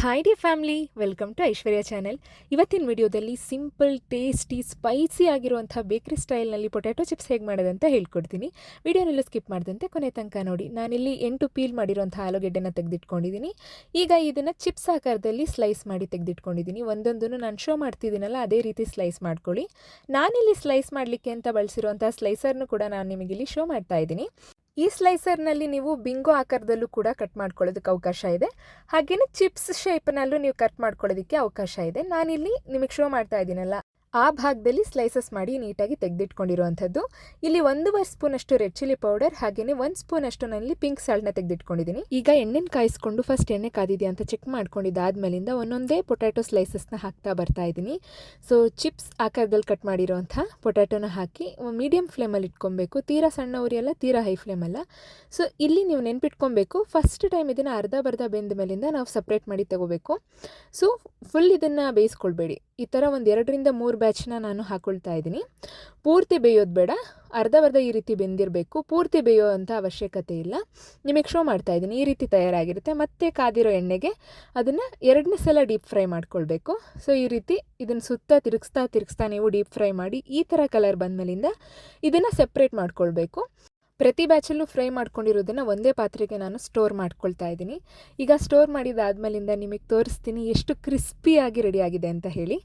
Hi the family, welcome to Aishwarya channel. ಇವತ್ತಿನ ವಿಡಿಯೋದಲ್ಲಿ simple, tasty, spicy ಆಗಿರುವಂಥ ಬೇಕ್ರಿ ಸ್ಟೈಲ್ನಲ್ಲಿ ಪೊಟ್ಯಾಟೊ ಚಿಪ್ಸ್ ಹೇಗೆ ಮಾಡೋದಂತ ಹೇಳ್ಕೊಡ್ತೀನಿ. ವಿಡಿಯೋನೆಲ್ಲ ಸ್ಕಿಪ್ ಮಾಡಿದಂತೆ ಕೊನೆ ತನಕ ನೋಡಿ. ನಾನಿಲ್ಲಿ 8 ಪೀಲ್ ಮಾಡಿರುವಂಥ ಆಲೂಗೆಡ್ಡೆನ ತೆಗೆದಿಟ್ಕೊಂಡಿದ್ದೀನಿ. ಈಗ ಇದನ್ನು ಚಿಪ್ಸ್ ಆಕಾರದಲ್ಲಿ ಸ್ಲೈಸ್ ಮಾಡಿ ತೆಗೆದಿಟ್ಕೊಂಡಿದ್ದೀನಿ. ಒಂದೊಂದನ್ನು ನಾನು ಶೋ ಮಾಡ್ತಿದ್ದೀನಲ್ಲ, ಅದೇ ರೀತಿ ಸ್ಲೈಸ್ ಮಾಡ್ಕೊಳ್ಳಿ. ನಾನಿಲ್ಲಿ ಸ್ಲೈಸ್ ಮಾಡಲಿಕ್ಕೆ ಅಂತ ಬಳಸಿರುವಂಥ ಸ್ಲೈಸರ್ನು ಕೂಡ ನಾನು ನಿಮಗಿಲ್ಲಿ ಶೋ ಮಾಡ್ತಾ ಇದ್ದೀನಿ. ಈ ಸ್ಲೈಸರ್ನಲ್ಲಿ ನೀವು ಬಿಂಗೋ ಆಕಾರದಲ್ಲೂ ಕೂಡ ಕಟ್ ಮಾಡ್ಕೊಳ್ಳೋದಕ್ಕೆ ಅವಕಾಶ ಇದೆ. ಹಾಗೆಯೇ ಚಿಪ್ಸ್ ಶೇಪ್ನಲ್ಲೂ ನೀವು ಕಟ್ ಮಾಡ್ಕೊಳ್ಳೋದಕ್ಕೆ ಅವಕಾಶ ಇದೆ. ನಾನಿಲ್ಲಿ ನಿಮಗೆ ಶೋ ಮಾಡ್ತಾ ಇದ್ದೀನಲ್ಲ, ಆ ಭಾಗದಲ್ಲಿ ಸ್ಲೈಸಸ್ ಮಾಡಿ ನೀಟಾಗಿ ತೆಗೆದಿಟ್ಕೊಂಡಿರುವಂಥದ್ದು. ಇಲ್ಲಿ 1 ಸ್ಪೂನಷ್ಟು ರೆಡ್ ಚಿಲ್ಲಿ ಪೌಡರ್, ಹಾಗೆಯೇ 1 ಸ್ಪೂನಷ್ಟು ನಲ್ಲಿ ಪಿಂಕ್ ಸಾಲ್ಟ್ನ ತೆಗೆದಿಟ್ಕೊಂಡಿದ್ದೀನಿ. ಈಗ ಎಣ್ಣೆನ ಕಾಯಿಸ್ಕೊಂಡು ಫಸ್ಟ್ ಎಣ್ಣೆ ಕಾದಿದೆಯಾ ಅಂತ ಚೆಕ್ ಮಾಡ್ಕೊಂಡಿದ್ದಾದ್ಮೇಲಿಂದ ಒಂದೊಂದೇ ಪೊಟ್ಯಾಟೊ ಸ್ಲೈಸಸ್ನ ಹಾಕ್ತಾ ಬರ್ತಾ ಇದ್ದೀನಿ. ಸೊ ಚಿಪ್ಸ್ ಆಕಾರದಲ್ಲಿ ಕಟ್ ಮಾಡಿರೋಂಥ ಪೊಟ್ಯಾಟೊನ ಹಾಕಿ ಮೀಡಿಯಮ್ ಫ್ಲೇಮಲ್ಲಿ ಇಟ್ಕೊಬೇಕು. ತೀರಾ ಸಣ್ಣ ಉರಿಯಲ್ಲ, ತೀರಾ ಹೈ ಫ್ಲೇಮಲ್ಲ. ಸೊ ಇಲ್ಲಿ ನೀವು ನೆನ್ಪಿಟ್ಕೊಬೇಕು, ಫಸ್ಟ್ ಟೈಮ್ ಇದನ್ನು ಅರ್ಧ ಬೆಂದ ಮೇಲಿಂದ ನಾವು ಸಪ್ರೇಟ್ ಮಾಡಿ ತಗೋಬೇಕು. ಸೊ ಫುಲ್ ಇದನ್ನು ಬೇಯಿಸ್ಕೊಳ್ಬೇಡಿ. ಈ ಥರ ಒಂದು 2 ರಿಂದ 3 ಬ್ಯಾಚ್ನ ನಾನು ಹಾಕ್ಕೊಳ್ತಾ ಇದ್ದೀನಿ. ಪೂರ್ತಿ ಬೇಯೋದು ಬೇಡ, ಅರ್ಧ ಈ ರೀತಿ ಬೆಂದಿರಬೇಕು. ಪೂರ್ತಿ ಬೇಯೋ ಅಂಥ ಅವಶ್ಯಕತೆ ಇಲ್ಲ. ನಿಮಗೆ ಶೋ ಮಾಡ್ತಾ ಇದ್ದೀನಿ, ಈ ರೀತಿ ತಯಾರಾಗಿರುತ್ತೆ. ಮತ್ತೆ ಕಾದಿರೋ ಎಣ್ಣೆಗೆ ಅದನ್ನು 2ನೇ ಸಲ ಡೀಪ್ ಫ್ರೈ ಮಾಡ್ಕೊಳ್ಬೇಕು. ಸೊ ಈ ರೀತಿ ಇದನ್ನು ಸುತ್ತ ತಿರುಗಿಸ್ತಾ ನೀವು ಡೀಪ್ ಫ್ರೈ ಮಾಡಿ ಈ ಥರ ಕಲರ್ ಬಂದಮೇಲಿಂದ ಇದನ್ನು ಸೆಪ್ರೇಟ್ ಮಾಡ್ಕೊಳ್ಬೇಕು. ಪ್ರತಿ ಬ್ಯಾಚಲ್ಲೂ ಫ್ರೈ ಮಾಡ್ಕೊಂಡಿರೋದನ್ನು ಒಂದೇ ಪಾತ್ರೆಗೆ ನಾನು ಸ್ಟೋರ್ ಮಾಡ್ಕೊಳ್ತಾ ಇದ್ದೀನಿ. ಈಗ ಸ್ಟೋರ್ ಮಾಡಿದಾದ್ಮೇಲಿಂದ ನಿಮಗೆ ತೋರಿಸ್ತೀನಿ ಎಷ್ಟು ಕ್ರಿಸ್ಪಿಯಾಗಿ ರೆಡಿಯಾಗಿದೆ ಅಂತ ಹೇಳಿ.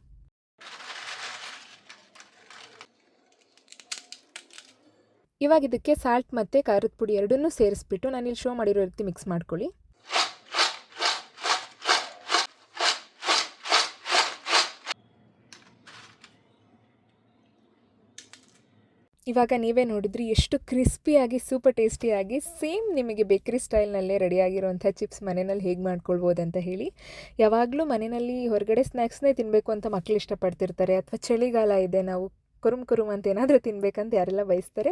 ಇವಾಗ ಇದಕ್ಕೆ ಸಾಲ್ಟ್ ಮತ್ತು ಖಾರದ ಪುಡಿ ಎರಡನ್ನೂ ಸೇರಿಸ್ಬಿಟ್ಟು ನಾನಿಲ್ಲಿ ಶೋ ಮಾಡಿರೋ ರೀತಿ ಮಿಕ್ಸ್ ಮಾಡ್ಕೊಳ್ಳಿ. ಇವಾಗ ನೀವೇ ನೋಡಿದ್ರಿ ಎಷ್ಟು ಕ್ರಿಸ್ಪಿಯಾಗಿ, ಸೂಪರ್ ಟೇಸ್ಟಿಯಾಗಿ, ಸೇಮ್ ನಿಮಗೆ ಬೇಕ್ರಿ ಸ್ಟೈಲ್ನಲ್ಲೇ ರೆಡಿಯಾಗಿರುವಂಥ ಚಿಪ್ಸ್ ಮನೆಯಲ್ಲಿ ಹೇಗೆ ಮಾಡ್ಕೊಳ್ಬೋದು ಅಂತ ಹೇಳಿ. ಯಾವಾಗಲೂ ಮನೆಯಲ್ಲಿ ಹೊರಗಡೆ ಸ್ನ್ಯಾಕ್ಸ್ನೇ ತಿನ್ನಬೇಕು ಅಂತ ಮಕ್ಕಳು ಇಷ್ಟಪಡ್ತಿರ್ತಾರೆ, ಅಥವಾ ಚಳಿಗಾಲ ಇದೆ, ನಾವು ಕುರುಮ್ ಅಂತ ಏನಾದರೂ ತಿನ್ನಬೇಕಂತ ಯಾರೆಲ್ಲ ಬಯಸ್ತಾರೆ.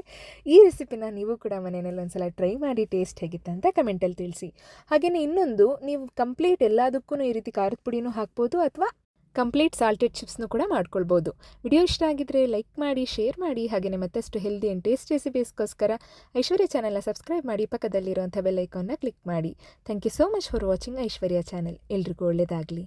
ಈ ರೆಸಿಪಿನ ನೀವು ಕೂಡ ಮನೆಯಲ್ಲಿ ಒಂದ್ಸಲ ಟ್ರೈ ಮಾಡಿ ಟೇಸ್ಟ್ ಹೇಗಿತ್ತು ಅಂತ ಕಮೆಂಟಲ್ಲಿ ತಿಳಿಸಿ. ಹಾಗೆಯೇ ಇನ್ನೊಂದು, ನೀವು ಕಂಪ್ಲೀಟ್ ಎಲ್ಲದಕ್ಕೂ ಈ ರೀತಿ ಖಾರದ ಪುಡಿನೂ ಹಾಕ್ಬೋದು, ಅಥವಾ ಕಂಪ್ಲೀಟ್ ಸಾಲ್ಟೆಡ್ ಚಿಪ್ಸ್ನು ಕೂಡ ಮಾಡ್ಕೊಳ್ಬೋದು. ವಿಡಿಯೋ ಇಷ್ಟ ಆಗಿದ್ದರೆ ಲೈಕ್ ಮಾಡಿ, ಶೇರ್ ಮಾಡಿ. ಹಾಗೆಯೇ ಮತ್ತಷ್ಟು ಹೆಲ್ದಿ ಆ್ಯಂಡ್ ಟೇಸ್ಟ್ ರೆಸಿಪೀಸ್ಗೋಸ್ಕರ ಐಶ್ವರ್ಯ ಚಾನೆಲ್ನ ಸಬ್ಸ್ಕ್ರೈಬ್ ಮಾಡಿ, ಪಕ್ಕದಲ್ಲಿರುವಂಥ ಬೆಲ್ ಐಕಾನ್ನ ಕ್ಲಿಕ್ ಮಾಡಿ. Thank you so much for watching Aishwarya channel. ಎಲ್ರಿಗೂ ಒಳ್ಳೆಯದಾಗಲಿ.